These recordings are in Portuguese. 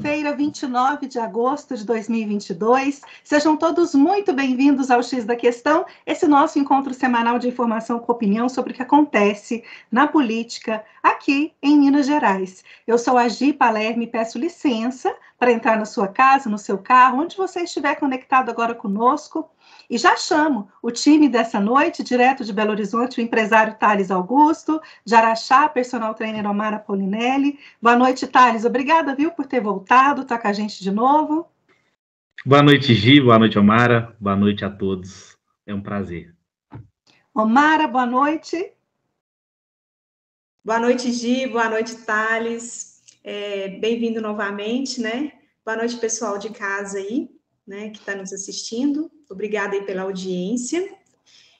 quarta-feira, 29 de agosto de 2022. Sejam todos muito bem-vindos ao X da Questão, esse nosso encontro semanal de informação com opinião sobre o que acontece na política aqui em Minas Gerais. Eu sou a Gi Palermo e peço licença para entrar na sua casa, no seu carro, onde você estiver conectado agora conosco. E já chamo o time dessa noite, direto de Belo Horizonte, o empresário Thales Augusto, de Araxá, personal trainer Omara Polinelli. Boa noite, Thales. Obrigada, viu, por ter voltado, tá com a gente de novo. Boa noite, Gi. Boa noite, Omara. Boa noite a todos. É um prazer. Omara, boa noite. Boa noite, Gi. Boa noite, Thales. Bem-vindo novamente, né? Boa noite, pessoal de casa aí, né, que está nos assistindo. Obrigada aí pela audiência.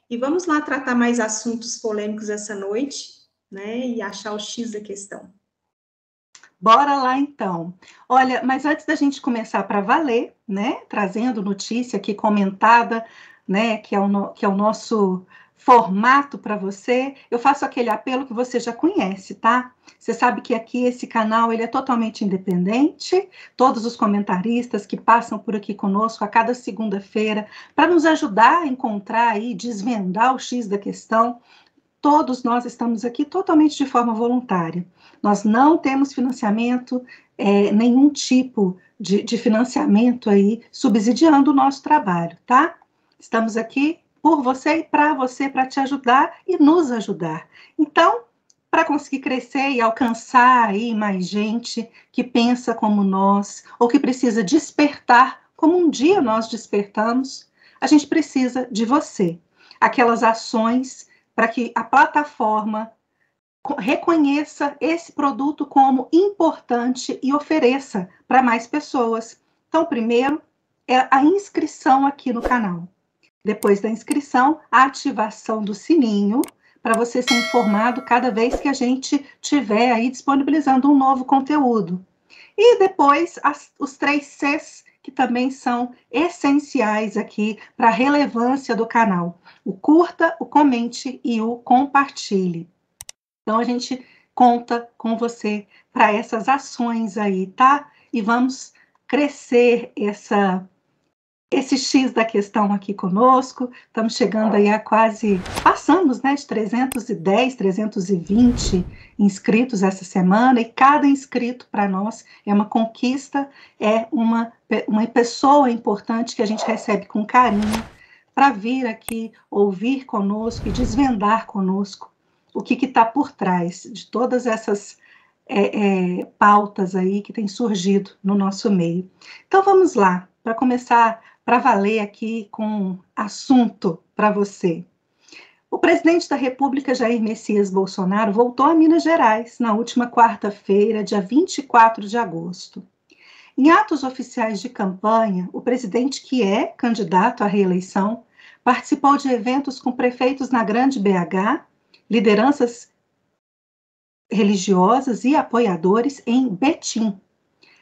E vamos lá tratar mais assuntos polêmicos essa noite, né, e achar o X da questão. Bora lá, então. Olha, mas antes da gente começar para valer, né, trazendo notícia aqui comentada, né, que é o nosso formato para você, eu faço aquele apelo que você já conhece, tá? Você sabe que aqui esse canal ele é totalmente independente, todos os comentaristas que passam por aqui conosco a cada segunda-feira para nos ajudar a encontrar aí, desvendar o X da questão, todos nós estamos aqui totalmente de forma voluntária. Nós não temos financiamento, nenhum tipo de financiamento aí subsidiando o nosso trabalho, tá? Estamos aqui por você e para te ajudar e nos ajudar. Então, para conseguir crescer e alcançar aí mais gente que pensa como nós, ou que precisa despertar, como um dia nós despertamos, a gente precisa de você. Aquelas ações para que a plataforma reconheça esse produto como importante e ofereça para mais pessoas. Então, primeiro, é a inscrição aqui no canal. Depois da inscrição, a ativação do sininho, para você ser informado cada vez que a gente estiver aí disponibilizando um novo conteúdo. E depois, os 3 Cs, que também são essenciais aqui para a relevância do canal. O curta, o comente e o compartilhe. Então, a gente conta com você para essas ações aí, tá? E vamos crescer esse X da questão aqui conosco. Estamos chegando aí a quase, passamos, né, de 310, 320 inscritos essa semana, e cada inscrito para nós é uma conquista, é uma pessoa importante que a gente recebe com carinho para vir aqui ouvir conosco e desvendar conosco o que está por trás de todas essas pautas aí que têm surgido no nosso meio. Então vamos lá, para começar para valer aqui com um assunto para você. O presidente da República, Jair Messias Bolsonaro, voltou a Minas Gerais na última quarta-feira, dia 24 de agosto. Em atos oficiais de campanha, o presidente, que é candidato à reeleição, participou de eventos com prefeitos na Grande BH, lideranças religiosas e apoiadores em Betim.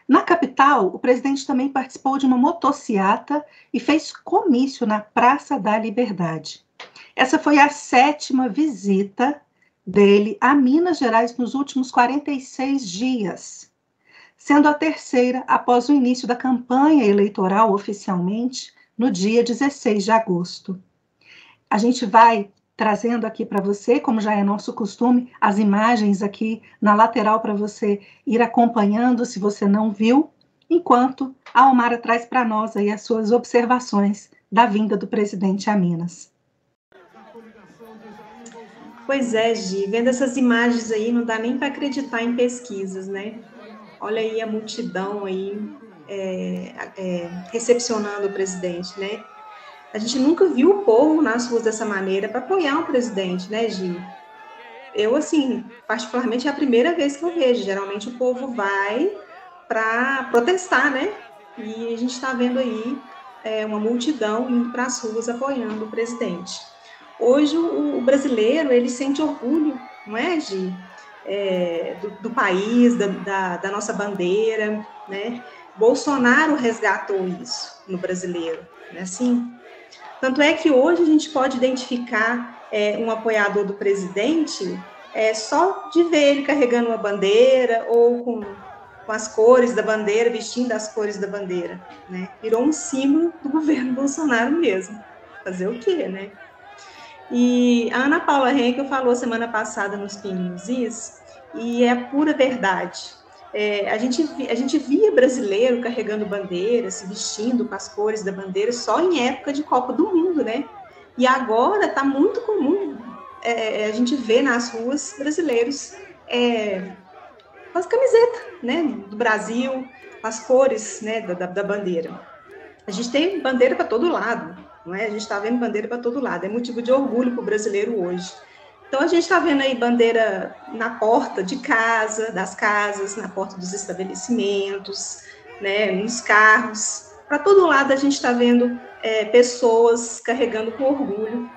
Na capital, o presidente também participou de uma motociata e fez comício na Praça da Liberdade. Essa foi a 7ª visita dele a Minas Gerais nos últimos 46 dias, sendo a 3ª após o início da campanha eleitoral oficialmente no dia 16 de agosto. A gente vai trazendo aqui para você, como já é nosso costume, as imagens aqui na lateral para você ir acompanhando, se você não viu, enquanto a Omara traz para nós aí as suas observações da vinda do presidente a Minas. Pois é, Gi, vendo essas imagens aí, não dá nem para acreditar em pesquisas, né? Olha aí a multidão aí recepcionando o presidente, né? A gente nunca viu o povo nas ruas dessa maneira para apoiar o presidente, né, Gi? Eu, assim, particularmente é a primeira vez que eu vejo. Geralmente o povo vai para protestar, né? E a gente está vendo aí uma multidão indo para as ruas apoiando o presidente. Hoje o brasileiro, ele sente orgulho, não é, Gi? Do país, da nossa bandeira, né? Bolsonaro resgatou isso no brasileiro, não é assim? Tanto é que hoje a gente pode identificar um apoiador do presidente só de ver ele carregando uma bandeira ou com com as cores da bandeira, vestindo as cores da bandeira, né? Virou um símbolo do governo Bolsonaro mesmo. Fazer o quê, né? E a Ana Paula Henkel falou semana passada nos Ping nos Is, e é pura verdade. A gente via brasileiro carregando bandeira, se vestindo com as cores da bandeira só em época de Copa do Mundo, né? E agora está muito comum a gente ver nas ruas brasileiros com as camisetas, né, do Brasil, as cores, né, da bandeira. A gente tem bandeira para todo lado, não é? A gente está vendo bandeira para todo lado, é motivo de orgulho para o brasileiro hoje. Então, a gente está vendo aí bandeira na porta de casa, das casas, na porta dos estabelecimentos, né, nos carros. Para todo lado, a gente está vendo pessoas carregando com orgulho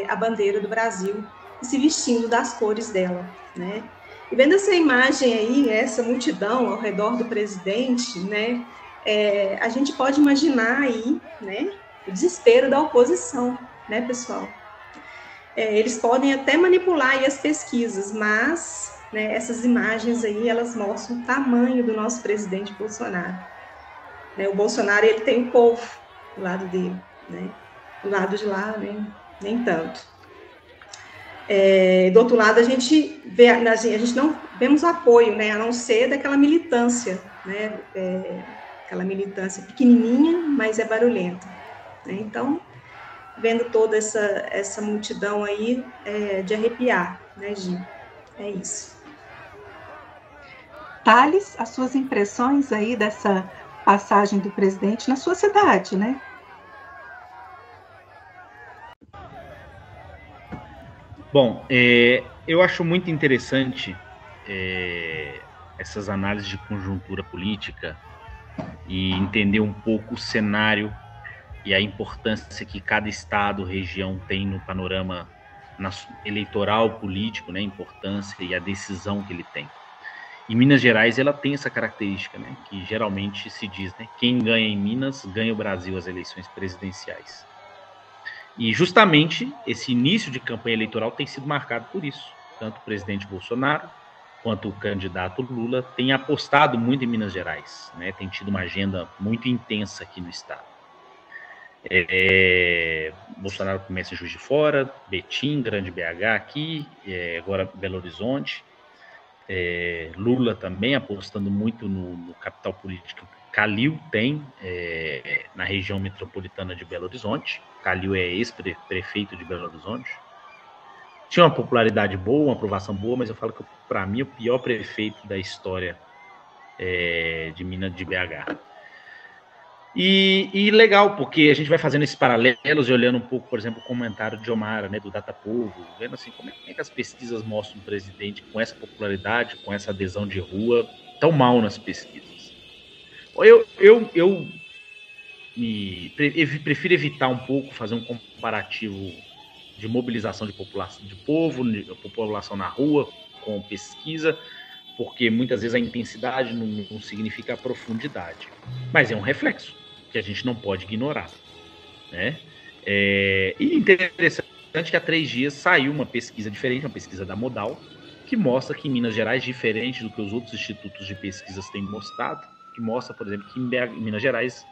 a bandeira do Brasil e se vestindo das cores dela, né? E vendo essa imagem aí, essa multidão ao redor do presidente, né, a gente pode imaginar aí, né, o desespero da oposição, né, pessoal? Eles podem até manipular aí as pesquisas, mas, né, essas imagens aí, elas mostram o tamanho do nosso presidente Bolsonaro. Né, o Bolsonaro, ele tem o povo do lado dele, né? Do lado de lá, nem tanto. Do outro lado, a gente não vemos apoio, né, a não ser daquela militância, né, aquela militância pequenininha, mas é barulhenta. Né? Então, vendo toda essa multidão aí, de arrepiar, né, Gi? É isso. Thales, as suas impressões aí dessa passagem do presidente na sua cidade, né? Bom, eu acho muito interessante essas análises de conjuntura política e entender um pouco o cenário e a importância que cada estado, região tem no panorama eleitoral, político, né, a importância e a decisão que ele tem. E Minas Gerais, ela tem essa característica, né, que geralmente se diz, né, quem ganha em Minas, ganha o Brasil as eleições presidenciais. E justamente esse início de campanha eleitoral tem sido marcado por isso. Tanto o presidente Bolsonaro quanto o candidato Lula têm apostado muito em Minas Gerais, né, tem tido uma agenda muito intensa aqui no estado. Bolsonaro começa em Juiz de Fora, Betim, Grande BH aqui, agora Belo Horizonte. Lula também apostando muito no capital político. Calil tem na região metropolitana de Belo Horizonte. Calil é ex-prefeito de Belo Horizonte. Tinha uma popularidade boa, uma aprovação boa, mas eu falo que para mim o pior prefeito da história de Minas, de BH. E legal, porque a gente vai fazendo esses paralelos e olhando um pouco, por exemplo, o comentário de Omara, né, do Datapovo, vendo assim como é que as pesquisas mostram um presidente com essa popularidade, com essa adesão de rua, tão mal nas pesquisas. Eu prefiro evitar um pouco, fazer um comparativo de mobilização de população, de população na rua com pesquisa, porque muitas vezes a intensidade não significa a profundidade, mas é um reflexo que a gente não pode ignorar, né? E interessante que há 3 dias saiu uma pesquisa diferente, uma pesquisa da Modal, que mostra que em Minas Gerais, diferente do que os outros institutos de pesquisas têm mostrado, que mostra, por exemplo, que em Minas Gerais,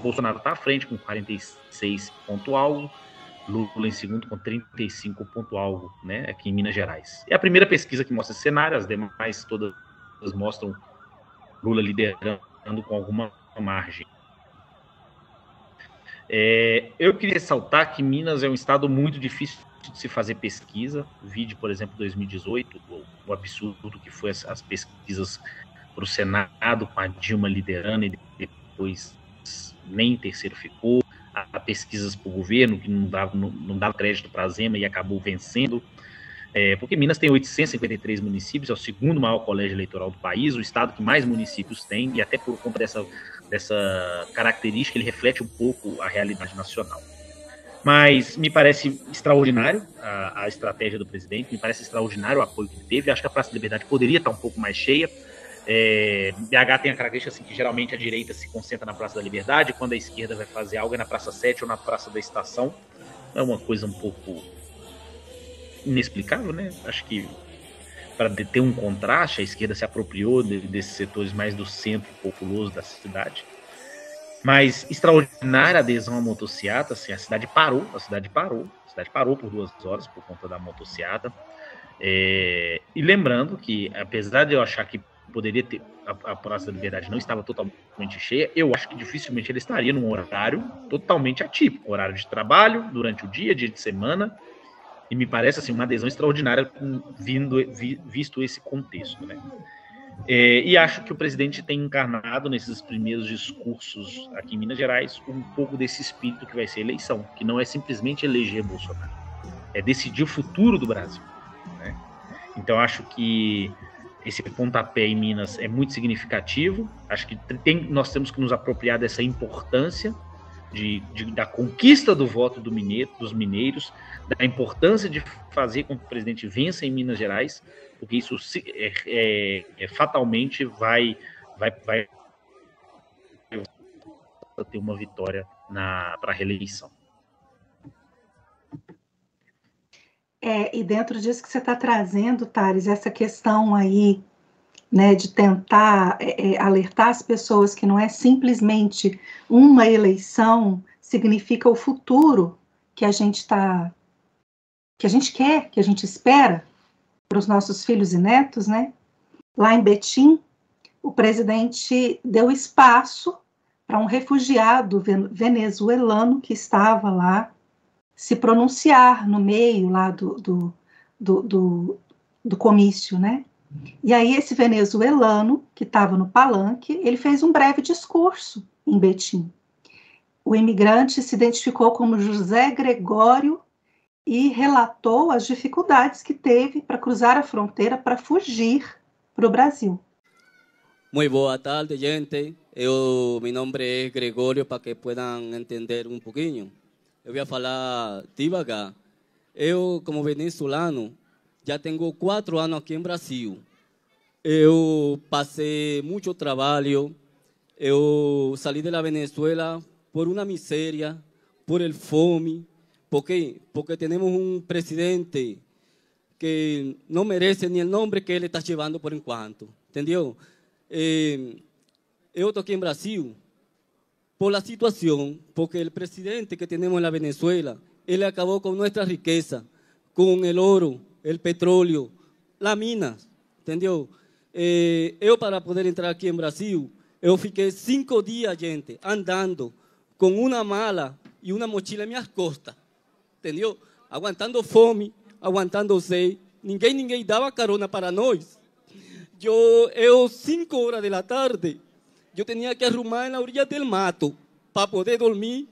Bolsonaro está à frente com 46 ponto algo, Lula em segundo com 35 ponto algo, né, aqui em Minas Gerais. É a primeira pesquisa que mostra esse cenário, as demais todas mostram Lula liderando com alguma margem. Eu queria ressaltar que Minas é um estado muito difícil de se fazer pesquisa. Vide, por exemplo, 2018, o absurdo que foi as pesquisas para o Senado, com a Dilma liderando e depois nem terceiro ficou. A pesquisas para o governo, que não dava crédito para a Zema e acabou vencendo. Porque Minas tem 853 municípios, é o segundo maior colégio eleitoral do país, o estado que mais municípios tem, e até por conta dessa característica, ele reflete um pouco a realidade nacional. Mas me parece extraordinário a estratégia do presidente, me parece extraordinário o apoio que ele teve. Acho que a Praça da Liberdade poderia estar um pouco mais cheia. BH tem a característica assim, que geralmente a direita se concentra na Praça da Liberdade, quando a esquerda vai fazer algo é na Praça 7 ou na Praça da Estação. É uma coisa um pouco inexplicável, né? Acho que para ter um contraste, a esquerda se apropriou desses setores mais do centro populoso da cidade. Mas extraordinária adesão à motociata, assim, a cidade parou por 2 horas por conta da motociata. E lembrando que, apesar de eu achar que poderia ter, a Praça da Liberdade não estava totalmente cheia, eu acho que dificilmente ele estaria num horário totalmente atípico, horário de trabalho, durante o dia de semana, e me parece assim, uma adesão extraordinária visto esse contexto, né? E acho que o presidente tem encarnado nesses primeiros discursos aqui em Minas Gerais um pouco desse espírito que vai ser a eleição, que não é simplesmente eleger Bolsonaro, é decidir o futuro do Brasil, né? Então acho que esse pontapé em Minas é muito significativo. Acho que nós temos que nos apropriar dessa importância da conquista do voto dos mineiros, da importância de fazer com que o presidente vença em Minas Gerais, porque isso fatalmente vai ter uma vitória para a reeleição. E dentro disso que você está trazendo, Thales, essa questão aí, né, de tentar alertar as pessoas que não é simplesmente uma eleição, significa o futuro que a gente quer, que a gente espera para os nossos filhos e netos, né? Lá em Betim, o presidente deu espaço para um refugiado venezuelano que estava lá se pronunciar no meio lá do comício, né? E aí esse venezuelano, que estava no palanque, ele fez um breve discurso em Betim. O imigrante se identificou como José Gregório e relatou as dificuldades que teve para cruzar a fronteira para fugir para o Brasil. Muy boa tarde, gente. Mi nombre es Gregorio, para que puedan entender un poquinho. Eu voy a falar devagar. Eu, como venezolano, já tenho 4 anos aqui em Brasil. Eu passei muito trabalho. Eu saí da Venezuela por uma miséria, por el fome. ¿Por quê? Porque temos um presidente que não merece nem o nome que ele está levando por enquanto. Entendeu? Eu estou aqui em Brasil por la situación, porque el presidente que tenemos en la Venezuela, él acabó con nuestra riqueza, con el oro, el petróleo, las minas, ¿entendió? Eu, para poder entrar aqui em Brasil, eu fiquei 5 dias, gente, andando com uma mala e uma mochila em minhas costas, entendeu? Aguantando fome, aguantando sede, ninguém dava carona para nós. Eu 5 horas da tarde, eu tinha que arrumar na orilla del mato para poder dormir,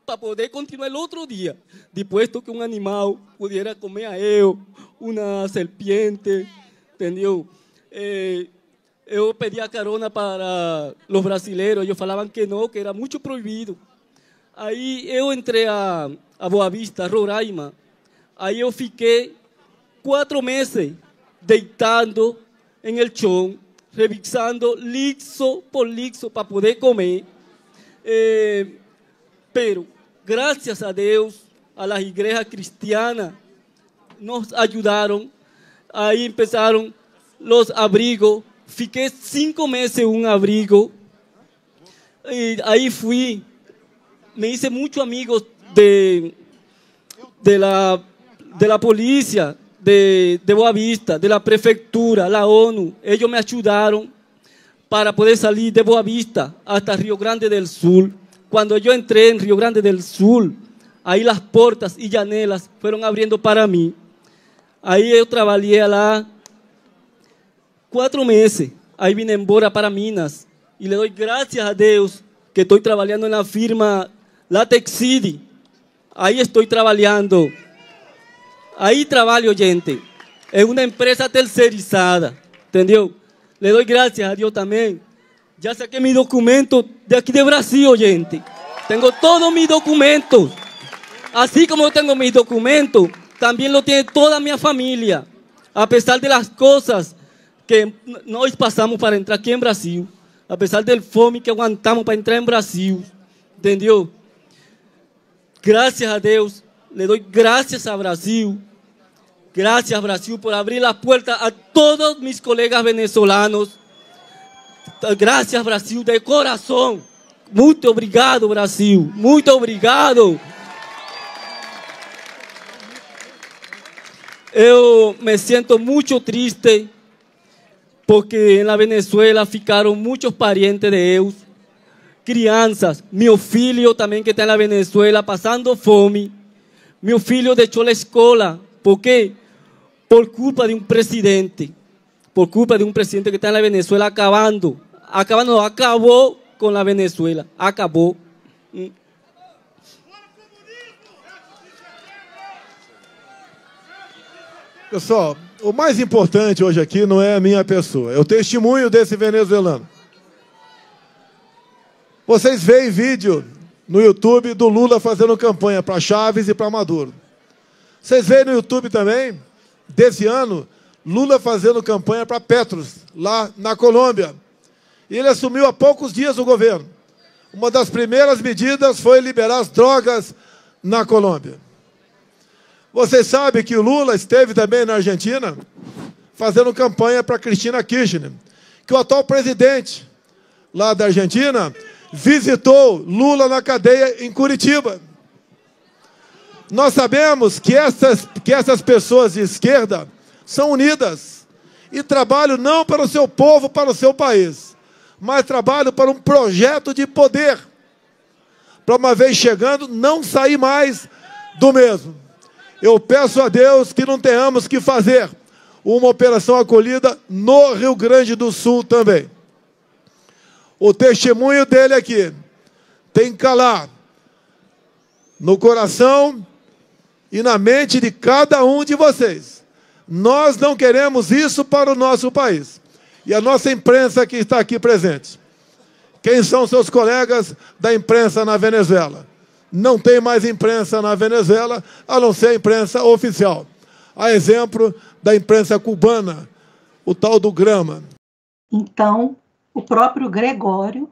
para poder continuar o outro dia. Depois que um animal pudiera comer a eu, uma serpiente, entendeu? Eu pedia carona para os brasileiros, eles falavam que não, que era muito proibido. Aí eu entrei a Boa Vista, Roraima. Aí eu fiquei 4 meses deitando em el chão, revisando lixo por lixo para poder comer. Pero, gracias a Deus, a las igrejas cristianas nos ajudaram. Aí empezaram os abrigos. Fiquei 5 meses em um abrigo. E aí fui, me hice muitos amigos de la polícia de Boa Vista, de la prefeitura, la ONU. Ellos me ayudaron para poder salir de Boa Vista hasta Rio Grande del Sur. Cuando yo entré en Rio Grande del Sur, ahí las puertas y janelas fueron abriendo para mí. Ahí yo trabajé lá 4 meses. Ahí vine embora para Minas. Y le doy gracias a Dios que estoy trabajando en la firma Latex City. Ahí estoy trabajando. Ahí trabalho, gente. É uma empresa terceirizada, entendeu? Le doy gracias a Deus também. Já saquei meu documento de aqui de Brasil, gente. Tenho todos mis documentos. Assim como eu tenho mis documentos, também lo tem toda a minha família. A pesar de las coisas que nós passamos para entrar aqui em Brasil, a pesar do fome que aguantamos para entrar em Brasil, entendeu? Graças a Deus, le doy gracias a Brasil, Gracias, Brasil, por abrir la puerta a todos mis colegas venezolanos. Gracias, Brasil, de coração. Muito obrigado, Brasil. Muito obrigado. Eu me sinto muito triste porque na Venezuela ficaram muitos parentes de eu, crianças. Meu filho também que está na Venezuela passando fome. Meu filho deixou a escola. ¿Por quê? Por culpa de um presidente. Por culpa de um presidente que está na Venezuela acabou com a Venezuela. Acabou. Pessoal, o mais importante hoje aqui não é a minha pessoa, é o testemunho desse venezuelano. Vocês veem vídeo no YouTube do Lula fazendo campanha para Chávez e para Maduro. Vocês veem no YouTube também, desse ano, Lula fazendo campanha para Petros, lá na Colômbia. E ele assumiu há poucos dias o governo. Uma das primeiras medidas foi liberar as drogas na Colômbia. Vocês sabem que o Lula esteve também na Argentina fazendo campanha para Cristina Kirchner, que o atual presidente lá da Argentina visitou Lula na cadeia em Curitiba. Nós sabemos que essas pessoas de esquerda são unidas e trabalham não para o seu povo, para o seu país, mas trabalham para um projeto de poder, para uma vez chegando, não sair mais do mesmo. Eu peço a Deus que não tenhamos que fazer uma operação acolhida no Rio Grande do Sul também. O testemunho dele aqui tem que calar no coração e na mente de cada um de vocês. Nós não queremos isso para o nosso país. E a nossa imprensa que está aqui presente. Quem são seus colegas da imprensa na Venezuela? Não tem mais imprensa na Venezuela, a não ser a imprensa oficial. A exemplo da imprensa cubana, o tal do Grama. Então, o próprio Gregório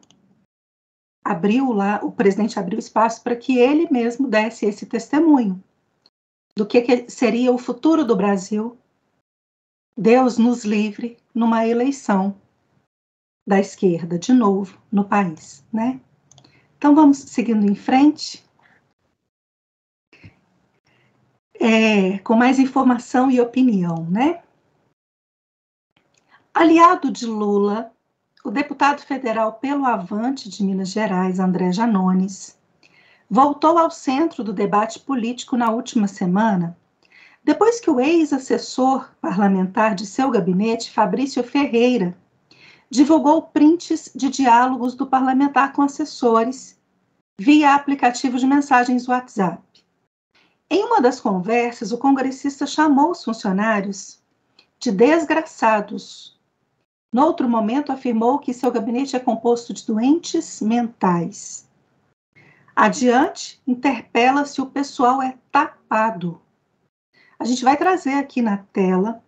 abriu lá, o presidente abriu espaço para que ele mesmo desse esse testemunho do que seria o futuro do Brasil. Deus nos livre numa eleição da esquerda, de novo, no país, né? Então, vamos seguindo em frente. Com mais informação e opinião, né? Aliado de Lula, o deputado federal pelo Avante de Minas Gerais, André Janones, voltou ao centro do debate político na última semana, depois que o ex-assessor parlamentar de seu gabinete, Fabrício Ferreira, divulgou prints de diálogos do parlamentar com assessores via aplicativo de mensagens WhatsApp. Em uma das conversas, o congressista chamou os funcionários de desgraçados. No outro momento, afirmou que seu gabinete é composto de doentes mentais. Adiante, interpela se o pessoal é tapado. A gente vai trazer aqui na tela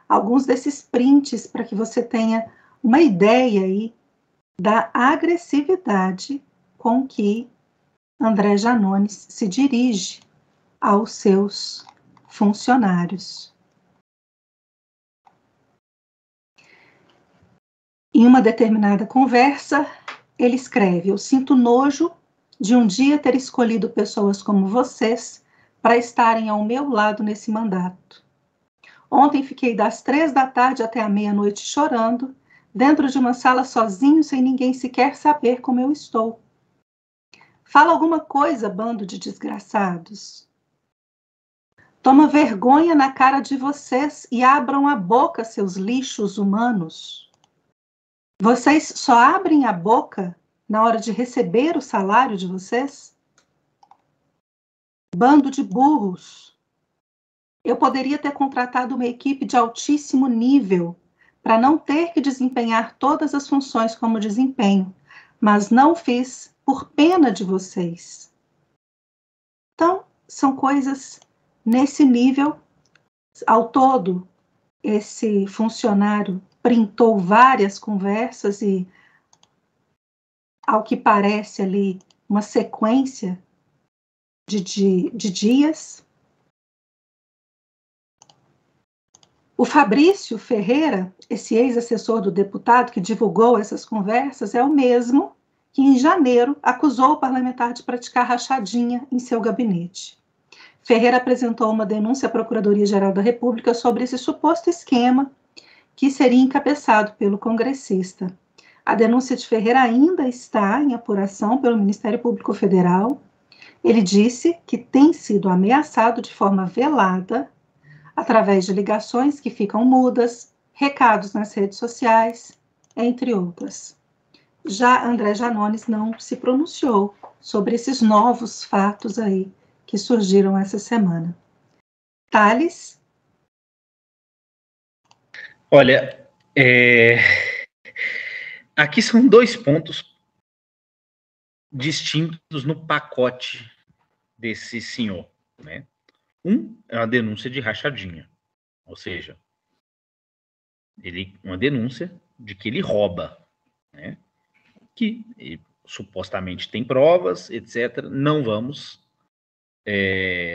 alguns desses prints para que você tenha uma ideia aí da agressividade com que André Janones se dirige aos seus funcionários. Em uma determinada conversa, ele escreve: eu sinto nojo de um dia ter escolhido pessoas como vocês para estarem ao meu lado nesse mandato. Ontem fiquei das 3 da tarde até a meia-noite chorando, dentro de uma sala sozinho, sem ninguém sequer saber como eu estou. Fala alguma coisa, bando de desgraçados. Toma vergonha na cara de vocês e abram a boca, seus lixos humanos. Vocês só abrem a boca na hora de receber o salário de vocês? Bando de burros. Eu poderia ter contratado uma equipe de altíssimo nível para não ter que desempenhar todas as funções como desempenho, mas não fiz por pena de vocês. Então, são coisas nesse nível. Ao todo, esse funcionário printou várias conversas e, ao que parece ali, uma sequência de dias. O Fabrício Ferreira, esse ex-assessor do deputado que divulgou essas conversas, é o mesmo que, em janeiro, acusou o parlamentar de praticar rachadinha em seu gabinete. Ferreira apresentou uma denúncia à Procuradoria-Geral da República sobre esse suposto esquema que seria encabeçado pelo congressista. A denúncia de Ferreira ainda está em apuração pelo Ministério Público Federal. Ele disse que tem sido ameaçado de forma velada através de ligações que ficam mudas, recados nas redes sociais, entre outras. Já André Janones não se pronunciou sobre esses novos fatos aí que surgiram essa semana. Thales? Olha, aqui são 2 pontos distintos no pacote desse senhor, né? Um é uma denúncia de rachadinha, ou seja, uma denúncia de que ele rouba, né? Que ele, supostamente tem provas, etc. Não vamos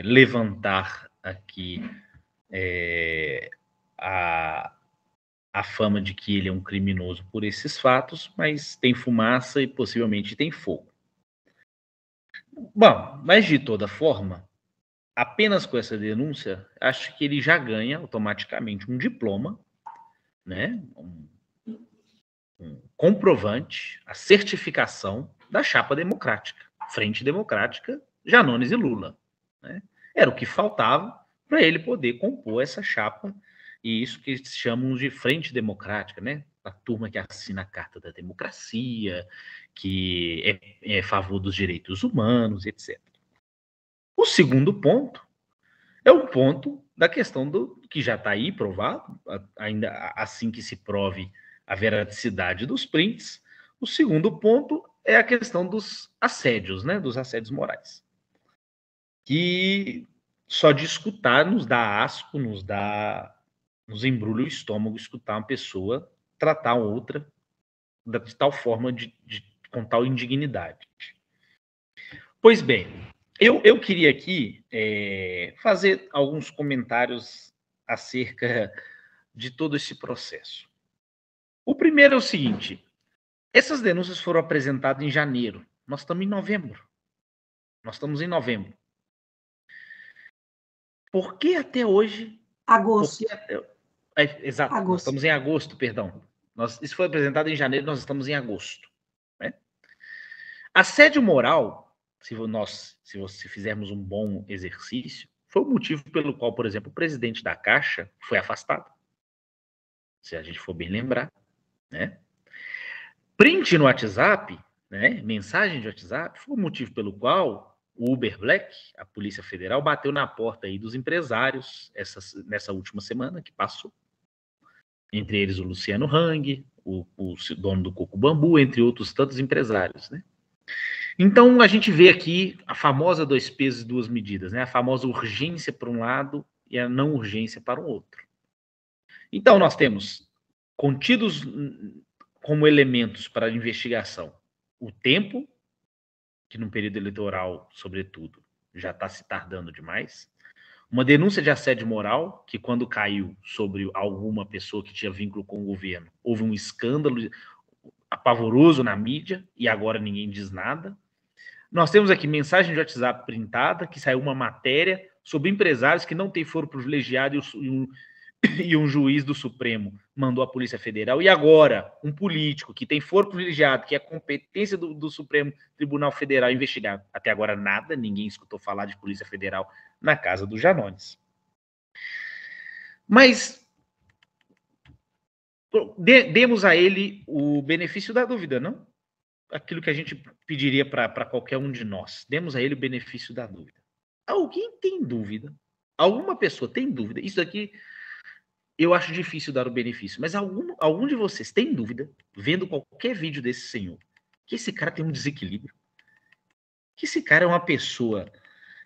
levantar aqui a fama de que ele é um criminoso por esses fatos, mas tem fumaça e possivelmente tem fogo. Bom, mas de toda forma, apenas com essa denúncia, acho que ele já ganha automaticamente um diploma, né? Um comprovante, a certificação da chapa democrática, Frente Democrática, Janones e Lula, né? Era o que faltava para ele poder compor essa chapa, e isso que chamam de Frente Democrática, né? A turma que assina a Carta da Democracia, que é a favor dos direitos humanos, etc. O segundo ponto é o ponto da questão do que já está aí provado, ainda assim que se prove a veracidade dos prints. O segundo ponto é a questão dos assédios, né? Dos assédios morais. Que só de escutar nos dá asco, nos embrulha o estômago escutar uma pessoa tratar outra de tal forma, com tal indignidade. Pois bem, eu queria aqui fazer alguns comentários acerca de todo esse processo. O primeiro é o seguinte: essas denúncias foram apresentadas em janeiro. Nós estamos em novembro. Por que até hoje... Agosto. Exato, agosto. Nós estamos em agosto, perdão. Isso foi apresentado em janeiro, nós estamos em agosto. Né? Assédio moral, se fizermos um bom exercício, foi o motivo pelo qual, por exemplo, o presidente da Caixa foi afastado. Se a gente for bem lembrar. Né? Print no WhatsApp, né? Mensagem de WhatsApp, foi o motivo pelo qual o Uber Black, a Polícia Federal, bateu na porta aí dos empresários nessa última semana que passou. Entre eles o Luciano Hang, o dono do Coco Bambu, entre outros tantos empresários, né? Então, a gente vê aqui a famosa 2 pesos e 2 medidas, né? A famosa urgência para um lado e a não urgência para o outro. Então, nós temos contidos como elementos para a investigação o tempo, que no período eleitoral, sobretudo, já está se tardando demais. Uma denúncia de assédio moral, que quando caiu sobre alguma pessoa que tinha vínculo com o governo, houve um escândalo apavoroso na mídia, e agora ninguém diz nada. Nós temos aqui mensagem de WhatsApp printada, que saiu uma matéria sobre empresários que não têm foro privilegiado e um juiz do Supremo mandou a Polícia Federal, e agora um político que tem foro privilegiado, que é competência do Supremo Tribunal Federal investigar. Até agora nada, ninguém escutou falar de Polícia Federal na casa do Janones. Mas demos a ele o benefício da dúvida, não? Aquilo que a gente pediria para qualquer um de nós. Demos a ele o benefício da dúvida. Alguém tem dúvida? Alguma pessoa tem dúvida? Isso aqui eu acho difícil dar o benefício, mas algum de vocês tem dúvida, vendo qualquer vídeo desse senhor, que esse cara tem um desequilíbrio? Que esse cara é uma pessoa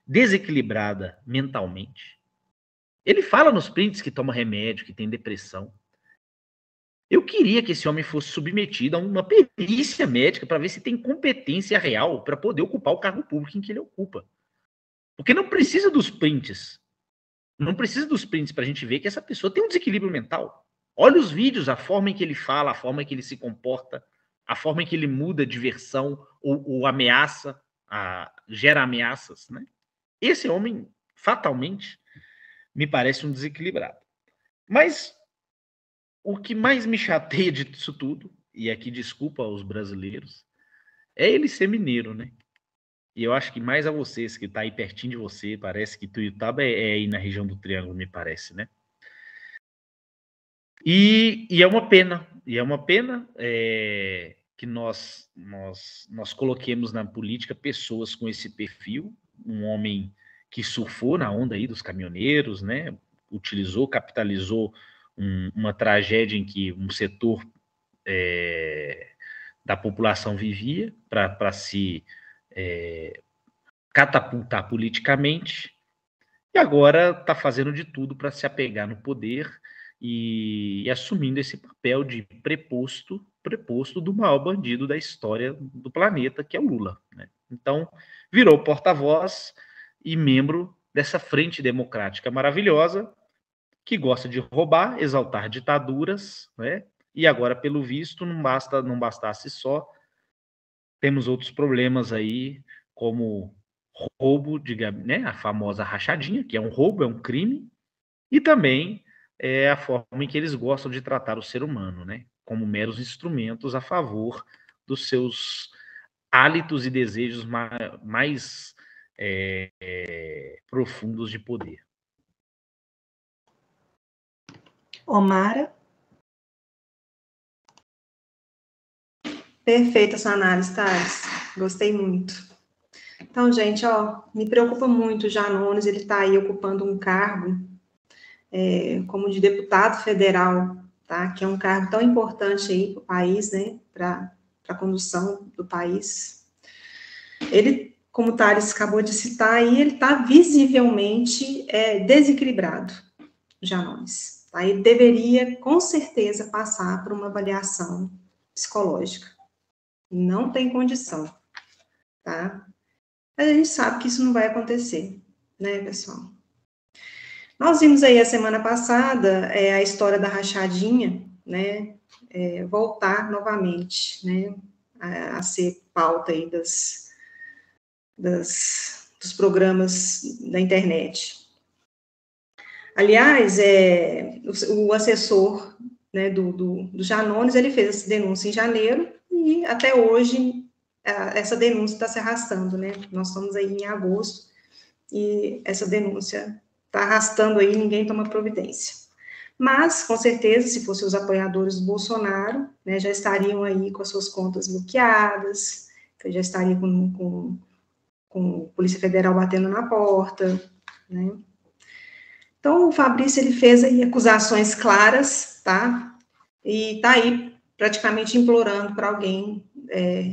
desequilibrada mentalmente? Ele fala nos prints que toma remédio, que tem depressão. Eu queria que esse homem fosse submetido a uma perícia médica para ver se tem competência real para poder ocupar o cargo público em que ele ocupa. Porque não precisa dos prints Não precisa dos prints para a gente ver que essa pessoa tem um desequilíbrio mental. Olha os vídeos, a forma em que ele fala, a forma em que ele se comporta, a forma em que ele muda de versão ou ameaça, gera ameaças, né? Esse homem, fatalmente, me parece um desequilibrado. Mas o que mais me chateia disso tudo, e aqui desculpa aos brasileiros, é ele ser mineiro, né? E eu acho que mais a vocês, que tá aí pertinho de você, parece que Tuiutaba é aí na região do Triângulo, me parece, né? E é uma pena, que nós coloquemos na política pessoas com esse perfil, um homem que surfou na onda aí dos caminhoneiros, né? Capitalizou uma tragédia em que um setor da população vivia para se catapultar politicamente, e agora está fazendo de tudo para se apegar no poder e assumindo esse papel de preposto do maior bandido da história do planeta, que é o Lula, né? Então, virou porta-voz e membro dessa frente democrática maravilhosa, que gosta de roubar, exaltar ditaduras, né? E agora, pelo visto, não bastasse só, temos outros problemas aí, como roubo, né? A famosa rachadinha, que é um roubo, é um crime, e também a forma em que eles gostam de tratar o ser humano, né? Como meros instrumentos a favor dos seus hálitos e desejos mais profundos de poder. Omara? Perfeita sua análise, Thales. Gostei muito. Então, gente, me preocupa muito o Janones, ele está aí ocupando um cargo como de deputado federal, tá? Que é um cargo tão importante aí para o país, né? Para a condução do país. Ele, como o Thales acabou de citar aí, ele está visivelmente desequilibrado, o Janones. Tá? Ele deveria, com certeza, passar por uma avaliação psicológica. Não tem condição, tá? Mas a gente sabe que isso não vai acontecer, né, pessoal? Nós vimos aí a semana passada a história da rachadinha, né, voltar novamente, né, a ser pauta aí dos programas da internet. Aliás, o assessor, né, do Janones, ele fez essa denúncia em janeiro e até hoje essa denúncia está se arrastando, né? Nós estamos aí em agosto e essa denúncia está arrastando aí, ninguém toma providência. Mas, com certeza, se fossem os apoiadores do Bolsonaro, né, já estariam aí com as suas contas bloqueadas, já estariam com a Polícia Federal batendo na porta, né? Então, o Fabrício, ele fez aí acusações claras, tá? E está aí praticamente implorando para alguém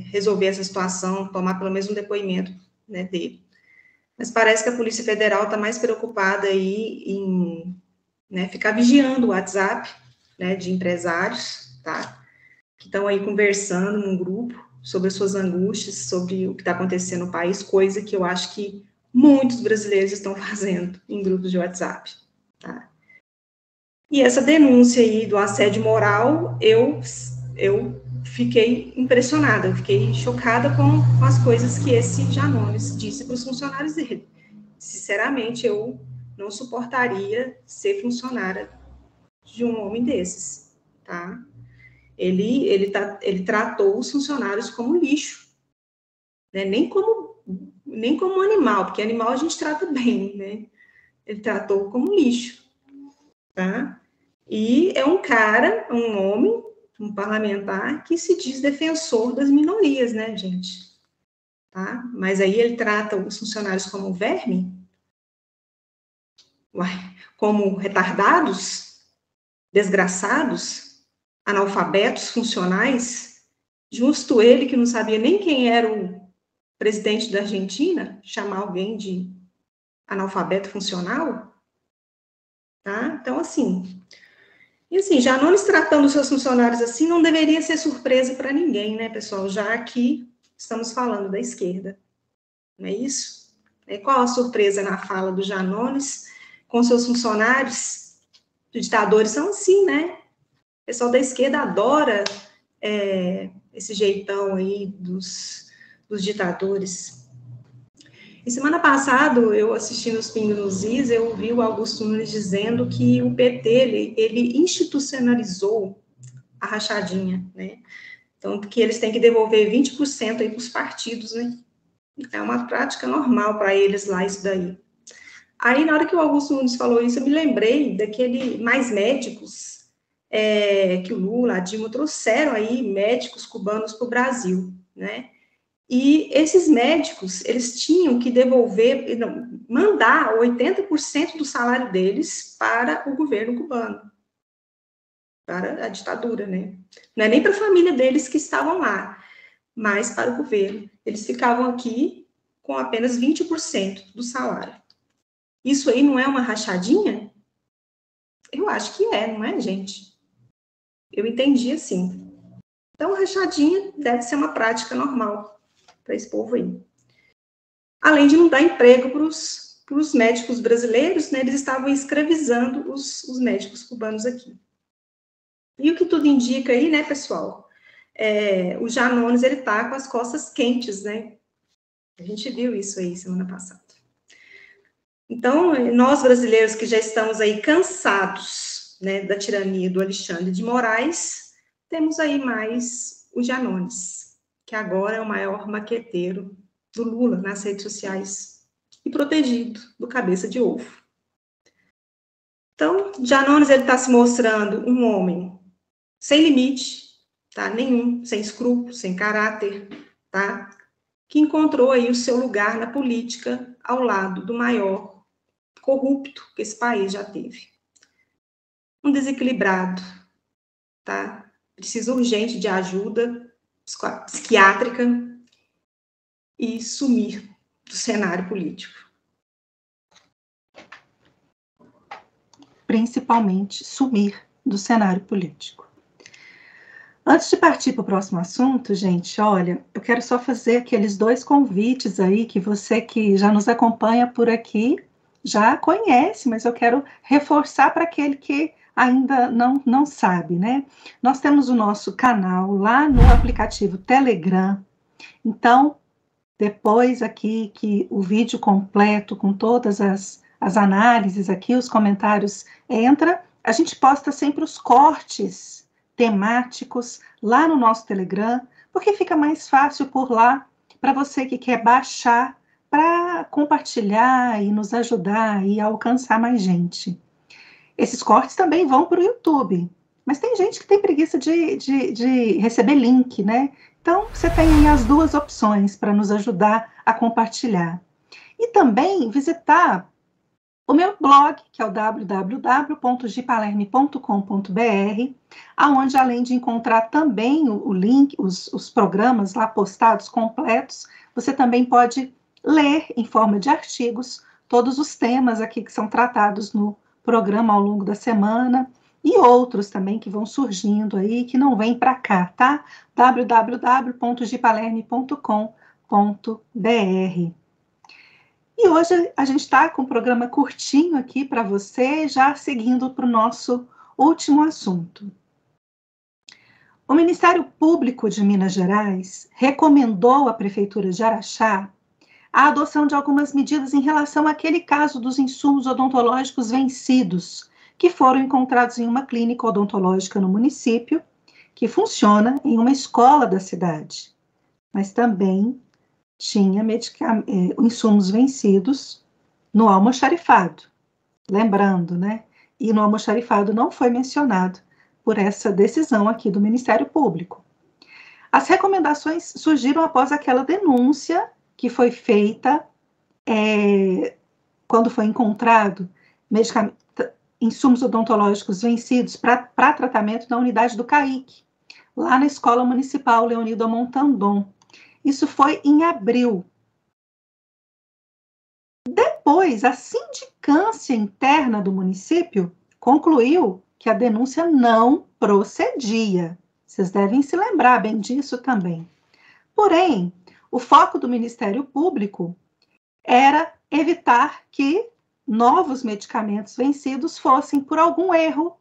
resolver essa situação, tomar pelo menos um depoimento, né, dele. Mas parece que a Polícia Federal está mais preocupada aí em, né, ficar vigiando o WhatsApp, né, de empresários, tá? Que estão aí conversando num grupo sobre as suas angústias, sobre o que está acontecendo no país, coisa que eu acho que muitos brasileiros estão fazendo em grupos de WhatsApp, tá? E essa denúncia aí do assédio moral, eu fiquei impressionada, eu fiquei chocada com as coisas que esse Janones disse para os funcionários dele. Sinceramente, eu não suportaria ser funcionária de um homem desses, tá? Ele tratou os funcionários como lixo, né? Nem como animal, porque animal a gente trata bem, né? Ele tratou como lixo, tá? E é um cara, um homem, um parlamentar que se diz defensor das minorias, né, gente? Tá? Mas aí ele trata os funcionários como verme? Como retardados? Desgraçados? Analfabetos funcionais? Justo ele, que não sabia nem quem era o presidente da Argentina, chamar alguém de analfabeto funcional? Tá? Então, assim... E assim, Janones tratando os seus funcionários assim não deveria ser surpresa para ninguém, né, pessoal? Já que estamos falando da esquerda, não é isso? Qual a surpresa na fala do Janones com seus funcionários. Os ditadores são assim, né? O pessoal da esquerda adora esse jeitão aí dos ditadores. E semana passada, eu assistindo os Pingos nos Is, eu ouvi o Augusto Nunes dizendo que o PT, ele institucionalizou a rachadinha, né? Então, que eles têm que devolver 20% aí para os partidos, né? É uma prática normal para eles lá, isso daí. Aí, na hora que o Augusto Nunes falou isso, eu me lembrei daquele Mais Médicos, que o Lula, a Dilma trouxeram aí médicos cubanos para o Brasil, né? E esses médicos, eles tinham que devolver, mandar 80% do salário deles para o governo cubano, para a ditadura, né? Não é nem para a família deles que estavam lá, mas para o governo. Eles ficavam aqui com apenas 20% do salário. Isso aí não é uma rachadinha? Eu acho que não é, gente? Eu entendi assim. Então, rachadinha deve ser uma prática normal para esse povo aí. Além de não dar emprego para os médicos brasileiros, né, eles estavam escravizando os médicos cubanos aqui. E o que tudo indica aí, né, pessoal? O Janones, ele tá com as costas quentes, né? A gente viu isso aí semana passada. Então, nós brasileiros que já estamos aí cansados, né, da tirania do Alexandre de Moraes, temos aí mais o Janones, que agora é o maior maqueteiro do Lula nas redes sociais e protegido do cabeça de ovo. Então, Janones, ele está se mostrando um homem sem limite, tá? Nenhum, sem escrúpulos, sem caráter, tá? Que encontrou aí o seu lugar na política ao lado do maior corrupto que esse país já teve. Um desequilibrado, tá? Precisa urgente de ajuda psiquiátrica e sumir do cenário político. Principalmente sumir do cenário político. Antes de partir para o próximo assunto, gente, olha, eu quero só fazer aqueles 2 convites aí que você que já nos acompanha por aqui já conhece, mas eu quero reforçar para aquele que ainda não sabe, né? Nós temos o nosso canal lá no aplicativo Telegram. Então, depois aqui que o vídeo completo com todas as análises aqui, os comentários entra, a gente posta sempre os cortes temáticos lá no nosso Telegram, porque fica mais fácil por lá para você que quer baixar para compartilhar e nos ajudar e alcançar mais gente. Esses cortes também vão para o YouTube, mas tem gente que tem preguiça de receber link, né? Então, você tem aí as 2 opções para nos ajudar a compartilhar. E também visitar o meu blog, que é o www.gipalerme.com.br, aonde, além de encontrar também o link, os programas lá postados completos, você também pode ler em forma de artigos todos os temas aqui que são tratados no programa ao longo da semana e outros também que vão surgindo aí, que não vêm para cá, tá? www.gipalerme.com.br. E hoje a gente está com um programa curtinho aqui para você, já seguindo para o nosso último assunto. O Ministério Público de Minas Gerais recomendou à Prefeitura de Araxá a adoção de algumas medidas em relação àquele caso dos insumos odontológicos vencidos, que foram encontrados em uma clínica odontológica no município, que funciona em uma escola da cidade, mas também tinha insumos vencidos no almoxarifado. Lembrando, né? E no almoxarifado não foi mencionado por essa decisão aqui do Ministério Público. As recomendações surgiram após aquela denúncia que foi feita quando foi encontrado insumos odontológicos vencidos para tratamento na unidade do CAIC, lá na Escola Municipal Leonido Montandon. Isso foi em abril. Depois, a sindicância interna do município concluiu que a denúncia não procedia. Vocês devem se lembrar bem disso também. Porém, o foco do Ministério Público era evitar que novos medicamentos vencidos fossem por algum erro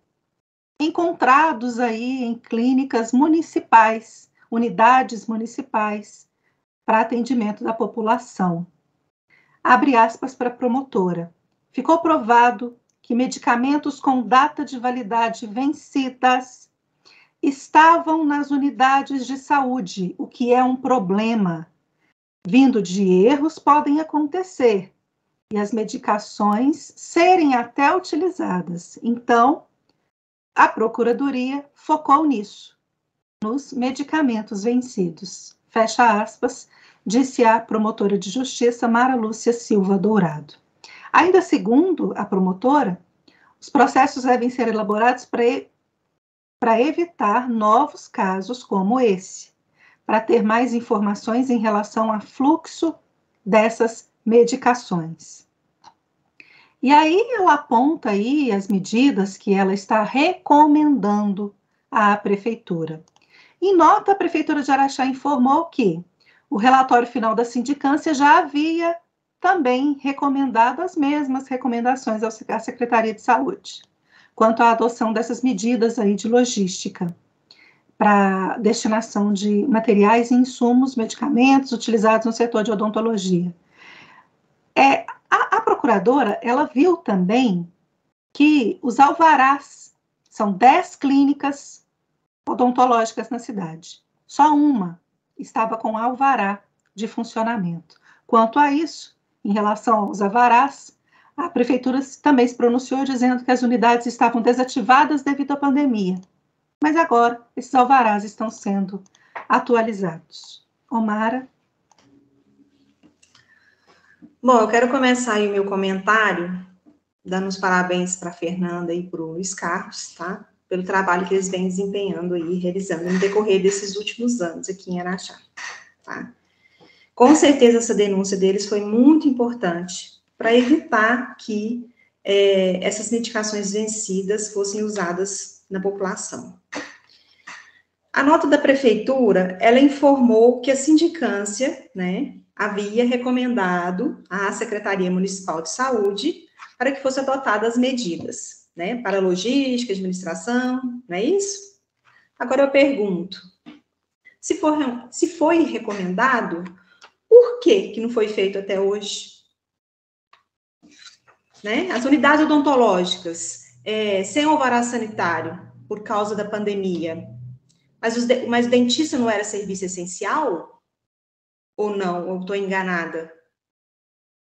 encontrados aí em clínicas municipais, unidades municipais para atendimento da população. Abre aspas para a promotora. Ficou provado que medicamentos com data de validade vencidas estavam nas unidades de saúde, o que é um problema. Vindo de erros podem acontecer e as medicações serem até utilizadas. Então, a Procuradoria focou nisso, nos medicamentos vencidos. Fecha aspas, disse a promotora de justiça Mara Lúcia Silva Dourado. Ainda segundo a promotora, os processos devem ser elaborados para evitar novos casos como esse, para ter mais informações em relação ao fluxo dessas medicações. E aí ela aponta aí as medidas que ela está recomendando à prefeitura. Em nota, a prefeitura de Araxá informou que o relatório final da sindicância já havia também recomendado as mesmas recomendações à Secretaria de Saúde, quanto à adoção dessas medidas aí de logística para destinação de materiais e insumos, medicamentos utilizados no setor de odontologia. A procuradora, ela viu também que os alvarás, são 10 clínicas odontológicas na cidade. Só uma estava com alvará de funcionamento. Quanto a isso, em relação aos alvarás, a prefeitura também se pronunciou dizendo que as unidades estavam desativadas devido à pandemia. Mas agora, esses alvarás estão sendo atualizados. Omara? Bom, eu quero começar aí o meu comentário, dando os parabéns para a Fernanda e para o Luiz Carlos, tá? Pelo trabalho que eles vêm desempenhando aí, realizando no decorrer desses últimos anos aqui em Araxá, tá? Com certeza essa denúncia deles foi muito importante para evitar que essas medicações vencidas fossem usadas na população. A nota da prefeitura, ela informou que a sindicância, né, havia recomendado à Secretaria Municipal de Saúde para que fossem adotadas medidas, né, para logística, administração, não é isso? Agora eu pergunto, se foi recomendado, por que não foi feito até hoje? Né? As unidades odontológicas, sem alvará sanitário, por causa da pandemia, mas o dentista não era serviço essencial? Ou não? Ou estou enganada?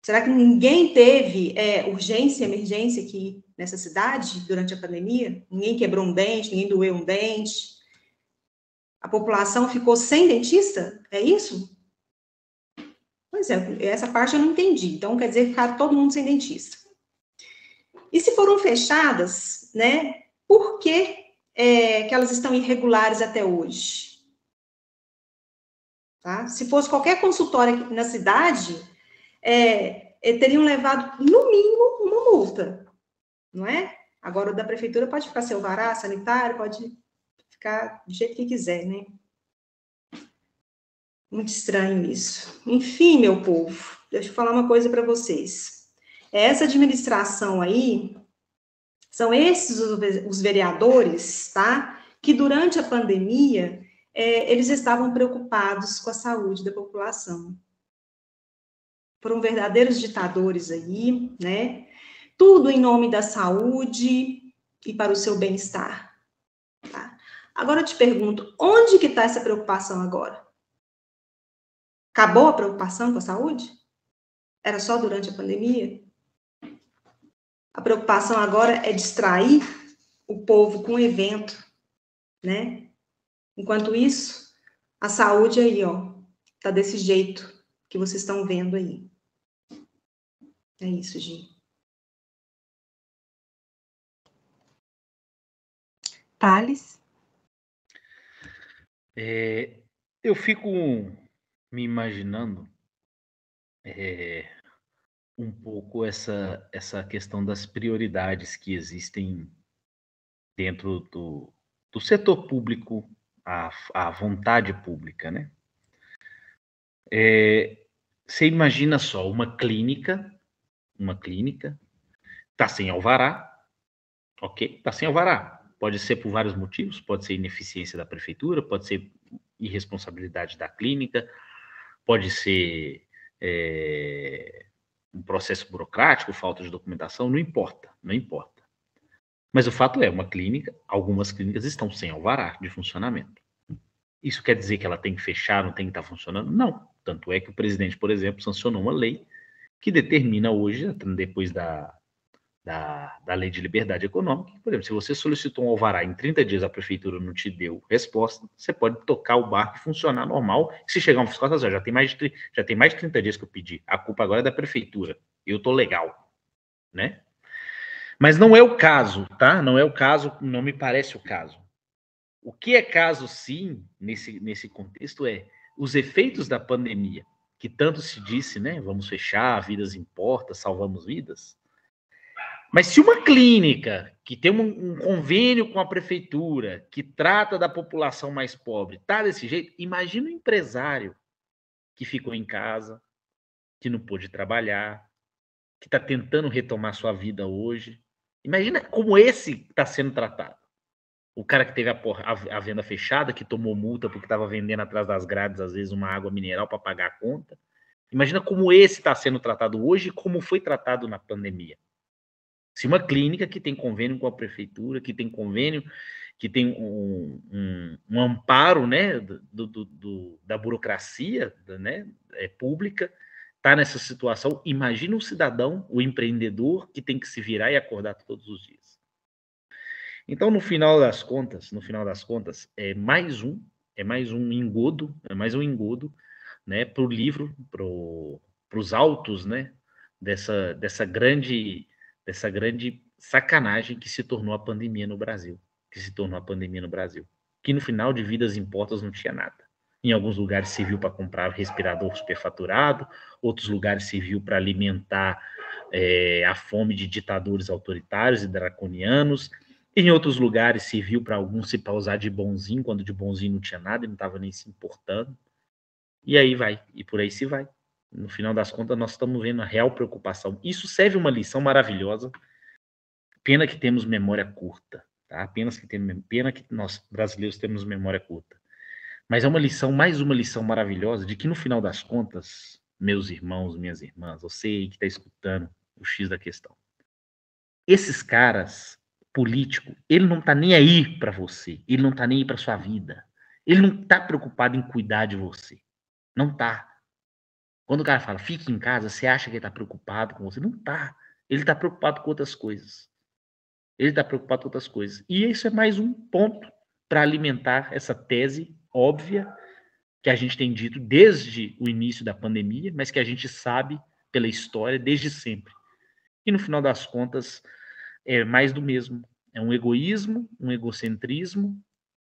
Será que ninguém teve urgência, emergência aqui nessa cidade durante a pandemia? Ninguém quebrou um dente, ninguém doeu um dente? A população ficou sem dentista? É isso? Pois é, essa parte eu não entendi. Então, quer dizer que ficaram todo mundo sem dentista. E se foram fechadas, né? Por que que elas estão irregulares até hoje? Tá? Se fosse qualquer consultório aqui na cidade, teriam levado, no mínimo, uma multa, não é? Agora, o da prefeitura pode ficar sem alvará sanitário, pode ficar do jeito que quiser, né? Muito estranho isso. Enfim, meu povo, deixa eu falar uma coisa para vocês. Essa administração aí, são esses os vereadores, tá? Que durante a pandemia, eles estavam preocupados com a saúde da população. Foram verdadeiros ditadores aí, né? Tudo em nome da saúde e para o seu bem-estar. Tá? Agora eu te pergunto, onde que está essa preocupação agora? Acabou a preocupação com a saúde? Era só durante a pandemia? A preocupação agora é distrair o povo com o evento, né? Enquanto isso, a saúde aí, ó, tá desse jeito que vocês estão vendo aí. É isso, Gi. Thales? Eu fico me imaginando um pouco essa questão das prioridades que existem dentro do setor público, a vontade pública, né? Você imagina só uma clínica Está sem alvará, ok? Está sem alvará. Pode ser por vários motivos, pode ser ineficiência da prefeitura, pode ser irresponsabilidade da clínica, pode ser um processo burocrático, falta de documentação, não importa, não importa. Mas o fato é, algumas clínicas estão sem alvará de funcionamento. Isso quer dizer que ela tem que fechar, não tem que estar funcionando? Não. Tanto é que o presidente, por exemplo, sancionou uma lei que determina hoje, depois da lei de liberdade econômica, por exemplo, se você solicitou um alvará em 30 dias, a prefeitura não te deu resposta, você pode tocar o barco e funcionar normal. Se chegar um fiscal, já tem mais de 30 dias que eu pedi, a culpa agora é da prefeitura, eu tô legal, né? Mas não é o caso, tá? Não é o caso, não me parece o caso. O que é caso, sim, nesse contexto é os efeitos da pandemia, que tanto se disse, né? Vamos fechar, vidas importam, salvamos vidas. Mas se uma clínica que tem um convênio com a prefeitura, que trata da população mais pobre, tá desse jeito, imagina um empresário que ficou em casa, que não pôde trabalhar, que está tentando retomar sua vida hoje. Imagina como esse está sendo tratado. O cara que teve a venda fechada, que tomou multa porque estava vendendo atrás das grades, às vezes, uma água mineral para pagar a conta. Imagina como esse está sendo tratado hoje e como foi tratado na pandemia. Se uma clínica que tem convênio com a prefeitura, que tem convênio, que tem um amparo, né, da burocracia, né, pública, está nessa situação, imagina um cidadão, o empreendedor, que tem que se virar e acordar todos os dias. Então, no final das contas, é mais um engodo, né, para o livro, para os autos, né, dessa grande sacanagem que se tornou a pandemia no Brasil, que no final de vidas importas não tinha nada. Em alguns lugares serviu para comprar respirador superfaturado, outros lugares serviu para alimentar a fome de ditadores autoritários e draconianos. Em outros lugares serviu para alguns se pausar de bonzinho, quando de bonzinho não tinha nada e não estava nem se importando. E aí vai, e por aí se vai. No final das contas, nós estamos vendo a real preocupação. Isso serve uma lição maravilhosa. Pena que temos memória curta, tá? Pena que nós, brasileiros, temos memória curta. Mas é mais uma lição maravilhosa de que, no final das contas, meus irmãos, minhas irmãs, você aí que está escutando o X da questão, esses caras político, ele não tá nem aí para você, ele não tá nem aí para sua vida, ele não tá preocupado em cuidar de você, não tá. Quando o cara fala, fique em casa, você acha que ele tá preocupado com você? Não tá. Ele tá preocupado com outras coisas. E isso é mais um ponto para alimentar essa tese óbvia que a gente tem dito desde o início da pandemia, mas que a gente sabe pela história desde sempre. E no final das contas, é mais do mesmo. É um egoísmo, um egocentrismo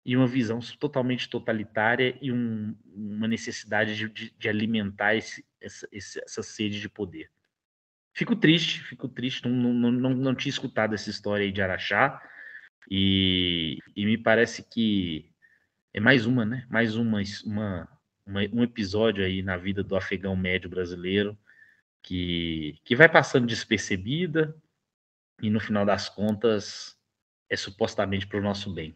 e uma visão totalmente totalitária e uma necessidade de alimentar essa sede de poder. Fico triste, não tinha escutado essa história aí de Araxá e me parece que é mais uma, né? Mais um episódio aí na vida do afegão médio brasileiro que vai passando despercebida e no final das contas é supostamente para o nosso bem.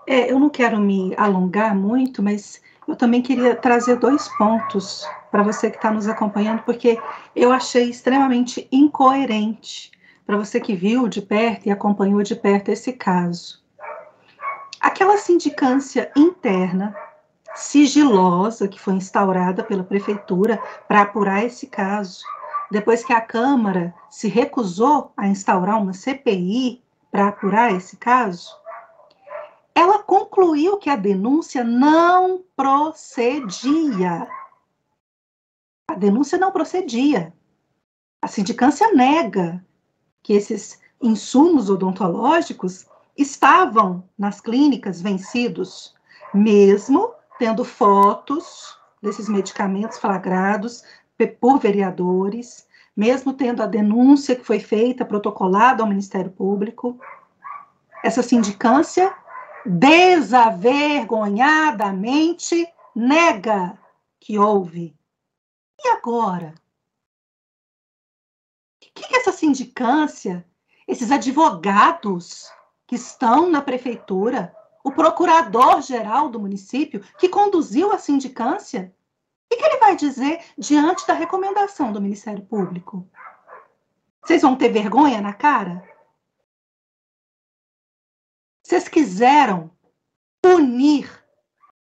Eu não quero me alongar muito, mas eu também queria trazer 2 pontos para você que está nos acompanhando, porque eu achei extremamente incoerente para você que viu de perto e acompanhou de perto esse caso. Aquela sindicância interna, sigilosa, que foi instaurada pela prefeitura para apurar esse caso, depois que a Câmara se recusou a instaurar uma CPI para apurar esse caso, ela concluiu que a denúncia não procedia. A denúncia não procedia. A sindicância nega que esses insumos odontológicos estavam nas clínicas vencidos, mesmo tendo fotos desses medicamentos flagrados por vereadores, mesmo tendo a denúncia que foi feita, protocolada ao Ministério Público. Essa sindicância desavergonhadamente nega que houve. E agora? que é essa sindicância, esses advogados que estão na prefeitura, o procurador-geral do município que conduziu a sindicância, o que ele vai dizer diante da recomendação do Ministério Público? Vocês vão ter vergonha na cara? Vocês quiseram punir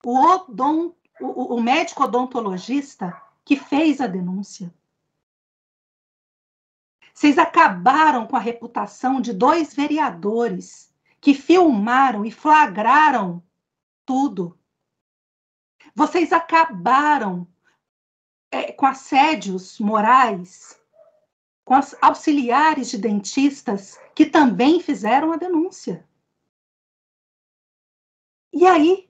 o médico odontologista que fez a denúncia. Vocês acabaram com a reputação de 2 vereadores que filmaram e flagraram tudo. Vocês acabaram com assédios morais, com as auxiliares de dentistas que também fizeram a denúncia. E aí,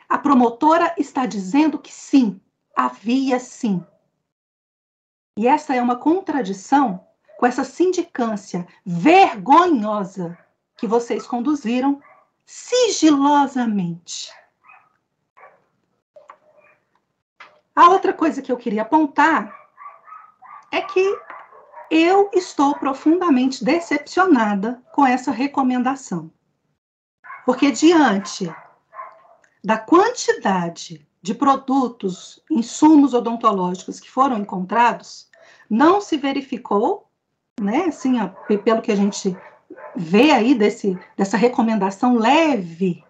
a promotora está dizendo que sim, havia sim. E essa é uma contradição com essa sindicância vergonhosa que vocês conduziram sigilosamente. A outra coisa que eu queria apontar é que eu estou profundamente decepcionada com essa recomendação. Porque diante da quantidade de produtos, insumos odontológicos que foram encontrados, não se verificou, né, assim, pelo que a gente vê aí dessa recomendação leve,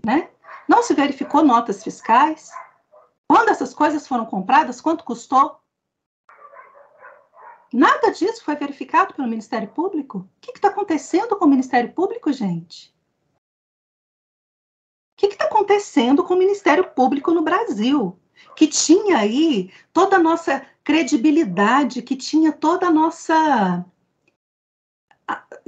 né, não se verificou notas fiscais. Quando essas coisas foram compradas, quanto custou? Nada disso foi verificado pelo Ministério Público. O que está acontecendo com o Ministério Público, gente? O que está acontecendo com o Ministério Público no Brasil? Que tinha aí toda a nossa credibilidade, que tinha toda a nossa...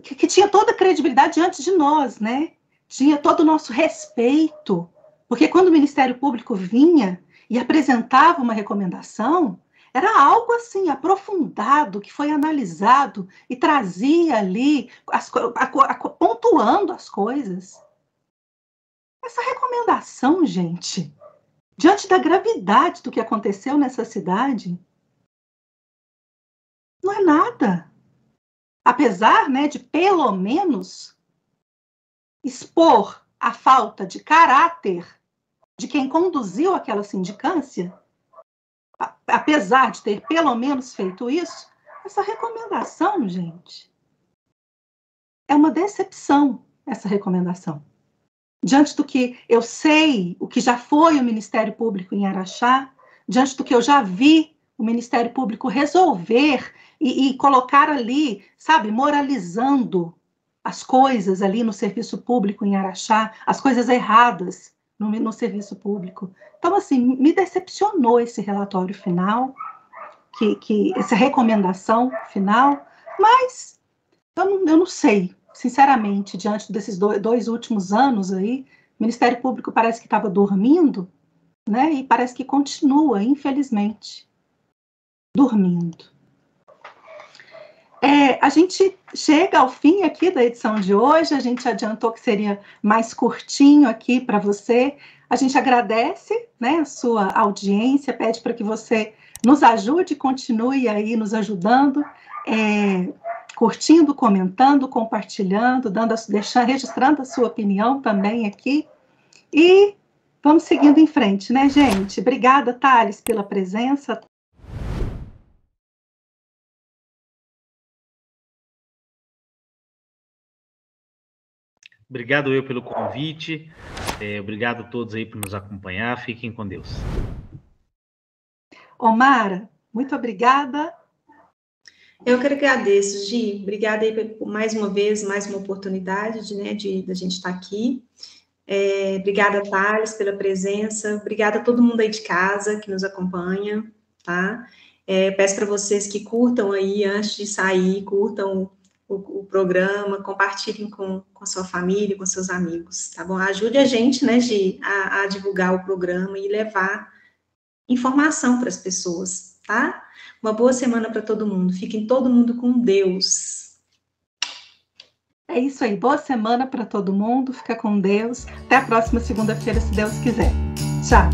que tinha toda a credibilidade diante de nós, né? Tinha todo o nosso respeito. Porque quando o Ministério Público vinha e apresentava uma recomendação, era algo assim, aprofundado, que foi analisado e trazia ali, pontuando as coisas. Essa recomendação, gente, diante da gravidade do que aconteceu nessa cidade, não é nada. Apesar, né, de pelo menos expor a falta de caráter de quem conduziu aquela sindicância, apesar de ter pelo menos feito isso, essa recomendação, gente, é uma decepção, essa recomendação. Diante do que eu sei, o que já foi o Ministério Público em Araxá, diante do que eu já vi o Ministério Público resolver e colocar ali, sabe, moralizando as coisas ali no serviço público em Araxá, as coisas erradas no serviço público. Então, assim, me decepcionou esse relatório final, essa recomendação final, mas eu não sei. Sinceramente, diante desses 2 últimos anos aí, o Ministério Público parece que estava dormindo, né? E parece que continua, infelizmente, dormindo. A gente chega ao fim aqui da edição de hoje, a gente adiantou que seria mais curtinho aqui para você. A gente agradece, né, a sua audiência, pede para que você nos ajude, continue aí nos ajudando, curtindo, comentando, compartilhando, registrando a sua opinião também aqui. E vamos seguindo em frente, né, gente? Obrigada, Thales, pela presença. Obrigado eu pelo convite. Obrigado a todos aí por nos acompanhar. Fiquem com Deus. Omara, muito obrigada. Eu que agradeço, Gi. Obrigada aí por mais uma vez, mais uma oportunidade de a gente estar aqui. Obrigada, Thales, pela presença. Obrigada a todo mundo aí de casa que nos acompanha, tá? Peço para vocês que curtam aí, antes de sair, curtam o programa, compartilhem com sua família, com seus amigos, tá bom? Ajude a gente, né, Gi, a divulgar o programa e levar informação para as pessoas, tá? Uma boa semana para todo mundo. Fiquem todo mundo com Deus. É isso aí. Boa semana para todo mundo. Fica com Deus. Até a próxima segunda-feira, se Deus quiser. Tchau.